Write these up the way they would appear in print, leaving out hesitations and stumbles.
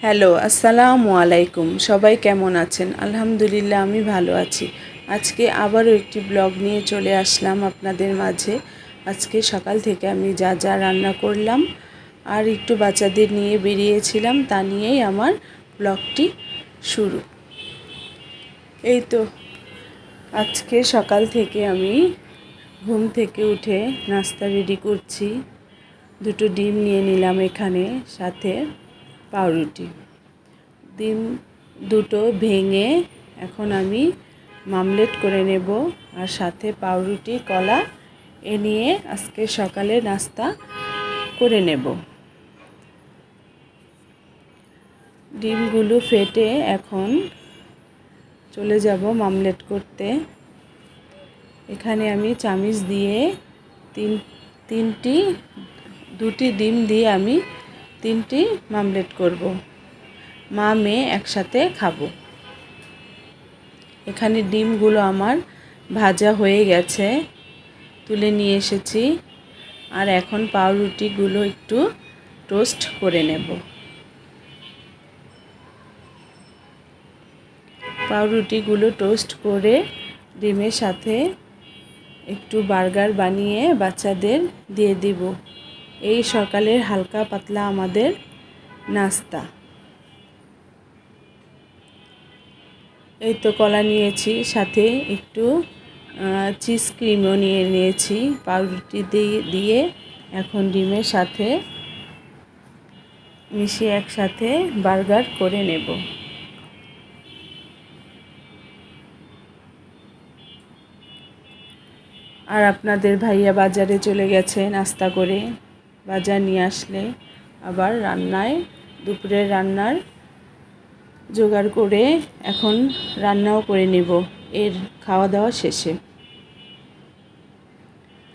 Hello, আসসালামু আলাইকুম। সবাই কেমন আছেন? আলহামদুলিল্লাহ আমি ভালো আছি। আজকে আবারও একটি ব্লগ নিয়ে চলে আসলাম আপনাদের মাঝে। আজকে সকাল থেকে আমি যা যা রান্না করলাম আর একটু বাচ্চাদের নিয়ে বেরিয়েছিলাম, তা নিয়েই আমার ব্লগটি শুরু। এই তো আজকে সকাল থেকে আমি ঘুম থেকে উঠে নাস্তা রেডি করছি। দুটো ডিম নিয়ে নিলাম এখানে, সাথে পাউরুটি। ডিম দুটো ভেঙে এখন আমি মামলেট করে নেব, আর সাথে পাউরুটি কলা এ নিয়ে আজকে সকালে নাস্তা করে নেব। ডিমগুলো ফেটে এখন চলে যাব মামলেট করতে। এখানে আমি চামিচ দিয়ে দুটি ডিম দিয়ে আমি 3টি মামলেট করব। মা মেয়ে একসাথে খাবো। এখানে ডিমগুলো আমার ভাজা হয়ে গেছে, তুলে নিয়ে এসেছি। আর এখন পাউরুটিগুলো একটু টোস্ট করে নেব। পাউরুটিগুলো টোস্ট করে ডিমের সাথে একটু বার্গার বানিয়ে বাচ্চাদের দিয়ে দিব। এই সকালের হালকা পাতলা আমাদের নাস্তা। এই তো কলা নিয়েছি, সাথে একটু চিজ ক্রিমও নিয়েছি। পাউরুটি দিয়ে এখন ডিমের সাথে মিশিয়ে একসাথে বার্গার করে নেব। আর আপনাদের ভাইয়া বাজারে চলে গেছে নাস্তা করে। বাজার নিয়ে আসলে আবার দুপুরের রান্নার জোগাড় করে এখন রান্নাও করে নেব এর খাওয়া দাওয়া শেষে।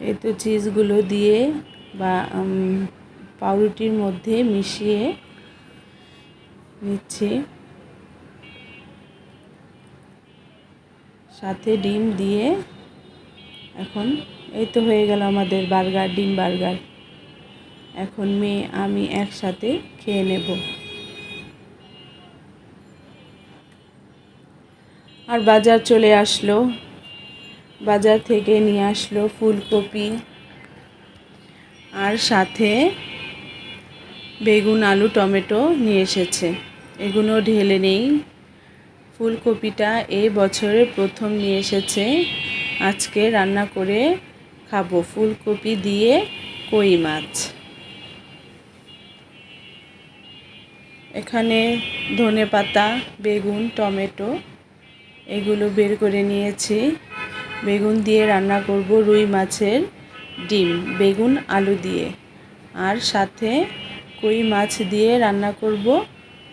এই তো চিজগুলো দিয়ে বা পাউরুটির মধ্যে মিশিয়ে নিচ্ছি, সাথে ডিম দিয়ে এখন এই তো হয়ে গেল আমাদের বার্গার, ডিম বার্গার। এখন মেয়ে আমি একসাথে খেয়ে নেব। আর বাজার চলে আসলো, বাজার থেকে নিয়ে আসলো ফুলকপি আর সাথে বেগুন, আলু, টমেটো নিয়ে এসেছে। এগুলো ঢেলে নেই। ফুলকপিটা এই বছরের প্রথম নিয়ে এসেছে, আজকে রান্না করে খাবো ফুলকপি দিয়ে কই মাছ। এখানে ধনেপাতা, বেগুন, টমেটো এগুলো বের করে নিয়েছি। বেগুন দিয়ে রান্না করব রুই মাছের ডিম, বেগুন আলু দিয়ে। আর সাথে কই মাছ দিয়ে রান্না করব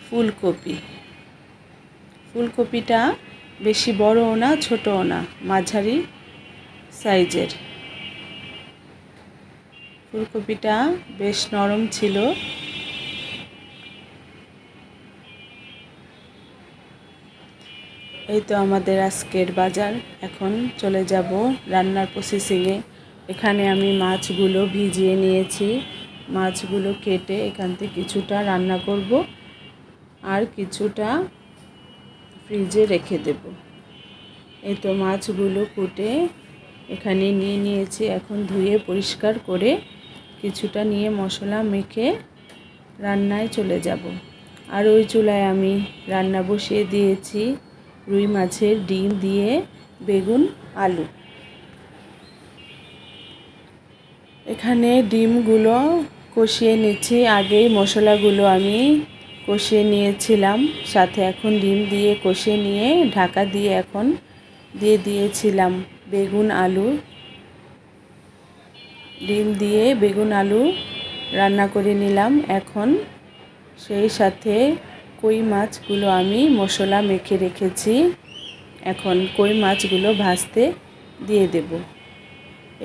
ফুলকপি। ফুলকপিটা বেশি বড়ও না, ছোটও না, মাঝারি সাইজের। ফুলকপিটা বেশ নরম ছিল। এই তো আমাদের আজকের বাজার। এখন চলে যাব রান্নার প্রসেসিংয়ে। এখানে আমি মাছগুলো ভিজিয়ে নিয়েছি। মাছগুলো কেটে এখান থেকে কিছুটা রান্না করব আর কিছুটা ফ্রিজে রেখে দেব। এই তো মাছগুলো কুটে এখানে নিয়ে নিয়েছি। এখন ধুয়ে পরিষ্কার করে কিছুটা নিয়ে মশলা মেখে রান্নায় চলে যাব। আর ওই চুলায় আমি রান্না বসিয়ে দিয়েছি রুই মাছের ডিম দিয়ে বেগুন আলু। এখানে ডিমগুলো কষিয়ে নিচ্ছি। আগেই মশলাগুলো আমি কষিয়ে নিয়েছিলাম, সাথে এখন ডিম দিয়ে কষিয়ে নিয়ে ঢাকা দিয়ে এখন দিয়ে দিয়েছিলাম বেগুন আলু। ডিম দিয়ে বেগুন আলু রান্না করে নিলাম। এখন সেই সাথে কই মাছগুলো আমি মশলা মেখে রেখেছি, এখন কই মাছগুলো ভাজতে দিয়ে দেব।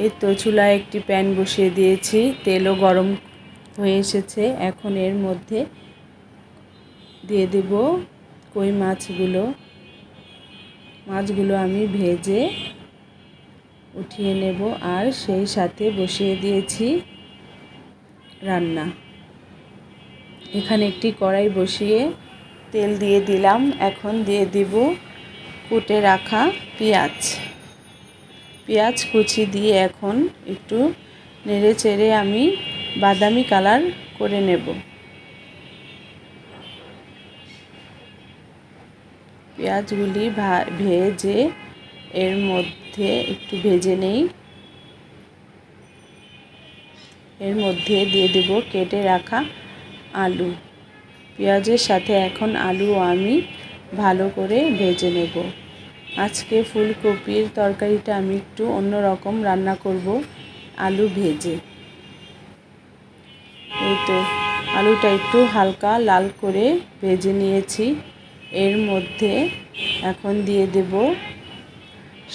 এই তো চুলায় একটি প্যান বসিয়ে দিয়েছি, তেলও গরম হয়ে এসেছে। এখন এর মধ্যে দিয়ে দেব কই মাছগুলো আমি ভেজে উঠিয়ে নেব। আর সেই সাথে বসিয়ে দিয়েছি রান্না। এখানে একটি কড়াই বসিয়ে তেল দিয়ে দিলাম। এখন দিয়ে দিব কুটে রাখা পেঁয়াজ কুচি দিয়ে এখন একটু নেড়ে চেড়ে আমি বাদামি কালার করে নেব। পেঁয়াজগুলি ভেজে এর মধ্যে একটু ভেজে নেই। এর মধ্যে দিয়ে দেব কেটে রাখা আলু। পেঁয়াজের সাথে এখন আলু আমি ভালো করে ভেজে নেব। আজকে ফুলকপির তরকারিটা আমি একটু অন্যরকম রান্না করব, আলু ভেজে। এই তো আলুটা একটু হালকা লাল করে ভেজে নিয়েছি। এর মধ্যে এখন দিয়ে দেব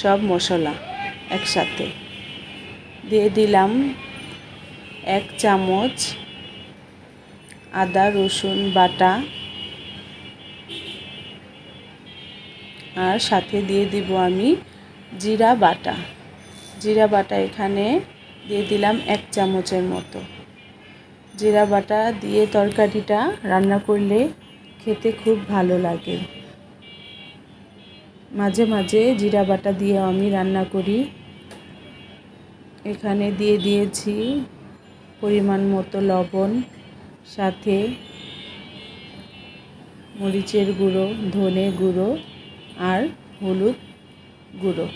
সব মশলা একসাথে। দিয়ে দিলাম 1 চামচ আদা রসুন বাটা, আর সাথে দিয়ে দিব আমি জিরা বাটা এখানে দিয়ে দিলাম 1 চামচের মতো। জিরা বাটা দিয়ে তরকারিটা রান্না করলে খেতে খুব ভালো লাগে। মাঝে মাঝে জিরা বাটা দিয়ে আমি রান্না করি। এখানে দিয়ে দিয়েছি পরিমাণ মতো লবণ, সাথে মরিচের গুঁড়ো, ধনে গুঁড়ো আর হলুদ গুঁড়ো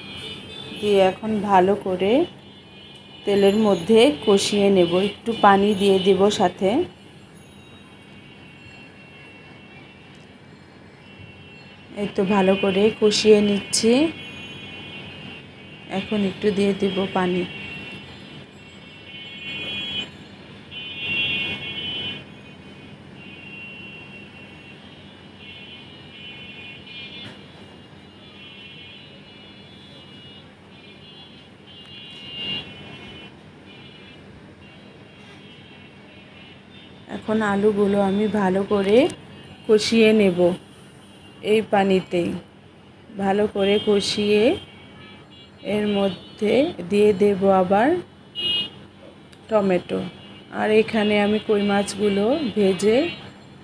দিয়ে এখন ভালো করে তেলের মধ্যে কষিয়ে নেব। একটু পানি দিয়ে দেব সাথে। এই তো ভালো করে কষিয়ে নিচ্ছি। এখন একটু দিয়ে দেব পানি। এখন আলুগুলো আমি ভালো করে কষিয়ে নেব। এই পানিতেই ভালো করে কষিয়ে এর মধ্যে দিয়ে দেব আবার টমেটো। আর এখানে আমি কই মাছগুলো ভেজে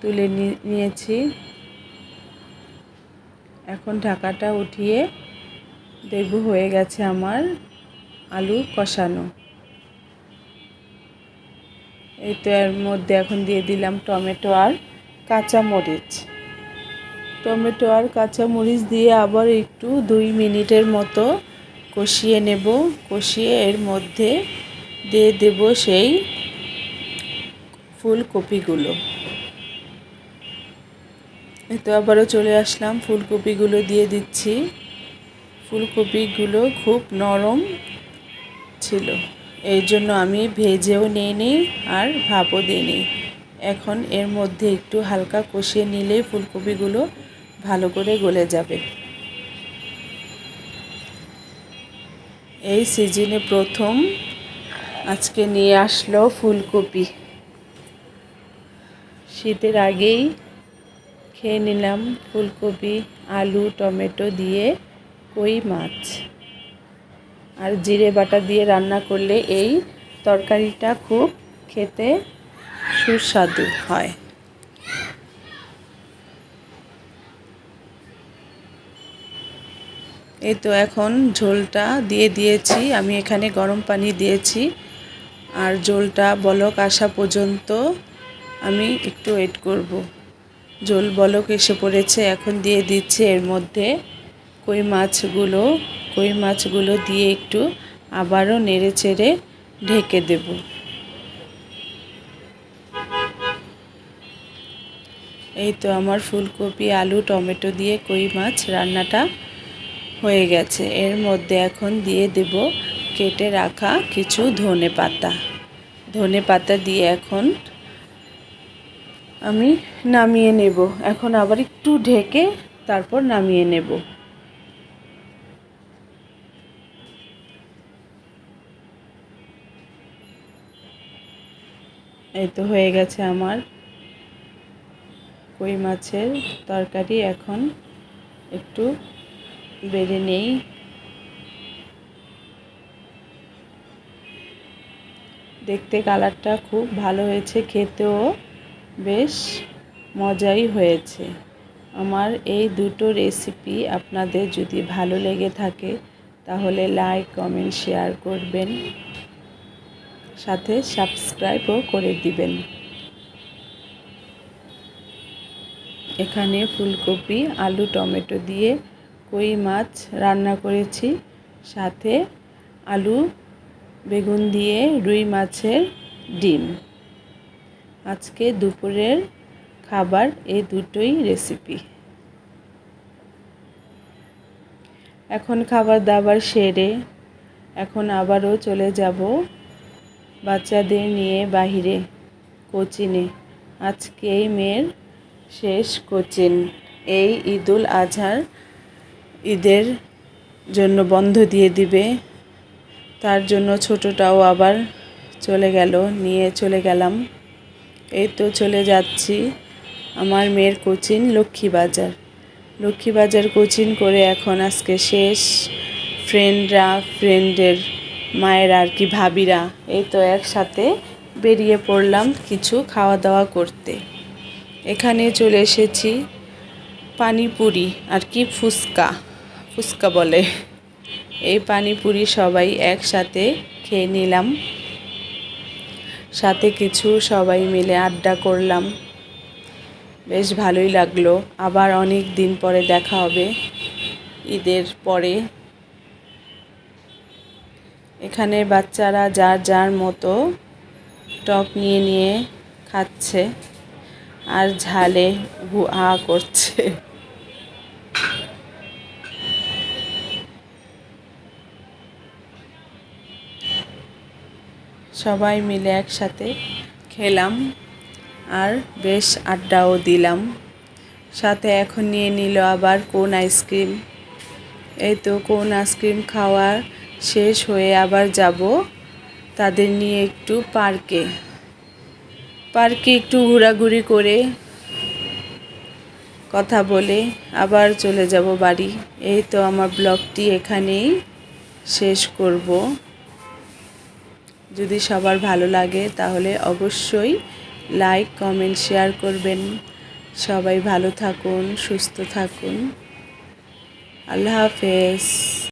তুলে নিয়েছি। এখন ঢাকাটা উঠিয়ে দেখব হয়ে গেছে আমার আলু কষানো। এই তো এর মধ্যে এখন দিয়ে দিলাম টমেটো আর কাঁচামরিচ দিয়ে আবার একটু 2 মিনিটের মতো কষিয়ে নেব। কষিয়ে এর মধ্যে দিয়ে দেব সেই ফুলকপিগুলো। এই তো আবারও চলে আসলাম, ফুলকপিগুলো দিয়ে দিচ্ছি। ফুলকপিগুলো খুব নরম ছিল, এই জন্য আমি ভেজেও নিইনি আর ভাপও দিইনি। এখন এর মধ্যে একটু হালকা কষিয়ে নিলেই ফুলকপিগুলো ভালো করে গলে যাবে। এই সিজনে প্রথম আজকে নিয়ে আসলো ফুলকপি। শীতের আগেই খেয়ে নিলাম ফুলকপি, আলু, টমেটো দিয়ে কই মাছ। আর জিরে বাটা দিয়ে রান্না করলে এই তরকারিটা খুব খেতে সুস্বাদু হয়। এই তো এখন ঝোলটা দিয়ে দিয়েছি। আমি এখানে গরম পানি দিয়েছি, আর ঝোলটা বলক আসা পর্যন্ত আমি একটু ওয়েট করব। ঝোল বলক এসে পড়েছে। এখন দিয়ে দিচ্ছি এর মধ্যে কই মাছগুলো দিয়ে একটু আবারও নেড়ে চেড়ে ঢেকে দেব। এই তো আমার ফুলকপি, আলু, টমেটো দিয়ে কই মাছ রান্নাটা হয়ে গেছে। এর মধ্যে এখন দিয়ে দেব কেটে রাখা কিছু ধনে পাতা দিয়ে এখন আমি নামিয়ে নেব। এখন আবার একটু ঢেকে তারপর নামিয়ে নেব। এই তো হয়ে গেছে আমার কই মাছের তরকারি। এখন একটু বেড়ে নেই। দেখতে কালারটা খুব ভালো হয়েছে, খেতেও বেশ মজাই হয়েছে। আমার এই দুটো রেসিপি আপনাদের যদি ভালো লেগে থাকে তাহলে লাইক, কমেন্ট, শেয়ার করবেন, সাথে সাবস্ক্রাইবও করে দিবেন। এখানে ফুলকপি, আলু, টমেটো দিয়ে কই মাছ রান্না করেছি, সাথে আলু বেগুন দিয়ে রুই মাছের ডিম। আজকে দুপুরের খাবার এই দুটোই রেসিপি। এখন খাবার দাবার সেরে এখন আবারও চলে যাব বাচ্চাদের নিয়ে বাহিরে কোচিনে। আজকে এই মেয়ের শেষ কোচিং। এই ঈদুল আজহার ঈদের জন্য বন্ধ দিয়ে দিবে, তার জন্য ছোটটাও আবার নিয়ে চলে গেলাম। এই তো চলে যাচ্ছি আমার মেয়ের কোচিং লক্ষ্মীবাজার কোচিং করে এখন আজকে শেষ। ফ্রেন্ডের মায়েরা আর কি, ভাবিরা এই তো একসাথে বেরিয়ে পড়লাম কিছু খাওয়া দাওয়া করতে। এখানে চলে এসেছি পানিপুরি আর কি, ফুচকা বলে, এই পানিপুরি সবাই একসাথে খেয়ে নিলাম, সাথে কিছু সবাই মিলে আড্ডা করলাম, বেশ ভালোই লাগলো। আবার অনেক দিন পরে দেখা হবে ঈদের পরে। এখানে বাচ্চারা যার যার মতো টক নিয়ে খাচ্ছে আর ঝালে হুহা করছে। সবাই মিলে একসাথে খেলাম আর বেশ আড্ডাও দিলাম। সাথে এখন নিয়ে নিল আবার কোন আইসক্রিম। এই তো কোন আইসক্রিম খাওয়া শেষ হয়ে আবার যাব তাদের নিয়ে একটু পার্কে একটু ঘোরাঘুরি করে কথা বলে আবার চলে যাব বাড়ি। এই তো আমার ব্লগটি এখানেই শেষ করব। যদি সবার ভালো লাগে তাহলে অবশ্যই লাইক, কমেন্ট, শেয়ার করবেন। সবাই ভালো থাকুন, সুস্থ থাকুন। আল্লাহ হাফেজ।